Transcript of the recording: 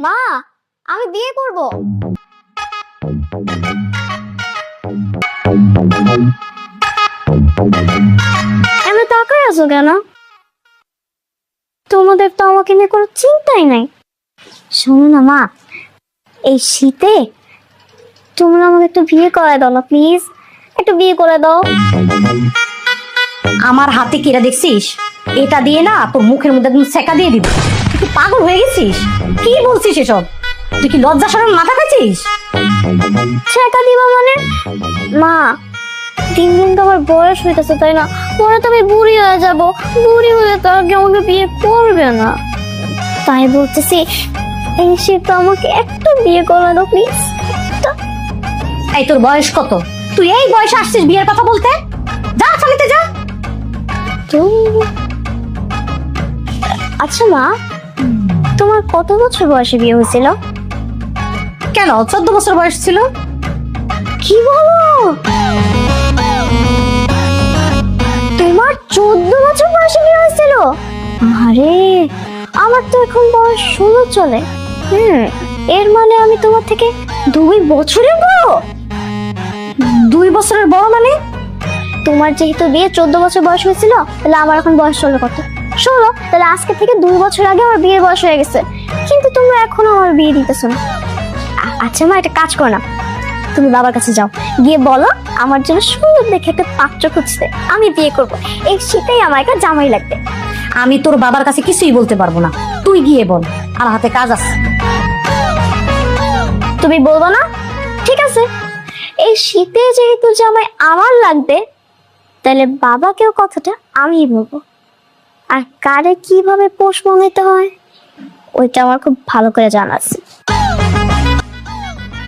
মা, আমি বিয়ে করব। আমি তাকাই আছো কেন? তোমাদের তো আমাকে নিয়ে কোনো চিন্তাই নাই। শোনো না মা, এই শীতে তোমরা আমাকে একটু বিয়ে করে দাও না প্লিজ, একটু বিয়ে করে দাও। আমার হাতে কিরা দেখছিস? এটা দিয়ে না তোর মুখের মধ্যে একদম সেকা দিয়ে দিব। তুই কি পাগল হয়ে গেছিস? কি বলছিস এসব? তুই কি লজ্জা শরম মাথা খাচ্ছিস? ছেঁকা দিবা মানে? মা, দিন দিন তো আমার বয়স হইতেছে তাই না? পরে তো আমি বুড়ি হয়ে যাব, বুড়ি হয়ে তো আর কেউ আমাকে বিয়ে করবে না। তাই বলতেছি এই শীত আমাকে একটা বিয়ে করে দাও প্লিজ। এই তোর বয়স কত? তুই এই বয়সে আসছিস বিয়ের কথা বলতে? যা চালিতে যা। তো আচ্ছা মা, তোমার কত বছর বয়সে বিয়ে হয়েছিল? কেন 14 বছর বয়স ছিল। কি বলো? তোমার 14 বছর বয়সে বিয়ে হয়েছিল? আরে আমার তো এখন বয়স 16 চলে। এর মানে আমি তোমার থেকে 2 বছরের বড়। 2 বছরের বড় মানে? তোমার যেহেতু বিয়ে 14 বছর বয়স হয়েছিল, তাহলে আমার এখন বয়স 16 কত? 16। তাহলে আজকে থেকে 2 বছর আগে আমার বিয়ের বয়স হয়ে গেছে, কিন্তু তোমরা এখনো আমার বিয়ে দিতেছো না। আচ্ছা মা, একটা কাজ করো না, তুমি বাবার কাছে যাও, গিয়ে বলো আমার জন্য সুন্দর দেখে একটা পাত্র খুঁজতে, আমি বিয়ে করব। এই শীতেই আমার একটা জামাই লাগবে। আমি তোর বাবার কাছে কিছুই বলতে পারবো না, তুই গিয়ে বল, আর হাতে কাজ আছে। তুমি বলবো না? ঠিক আছে, এই শীতে যেহেতু জামাই আমার লাগবে, তাহলে বাবাকেও কথাটা আমিই বলবো। আর কারে কিভাবে পোষ মানাতে হয় ওইটা আমার খুব ভালো করে জানা আছে।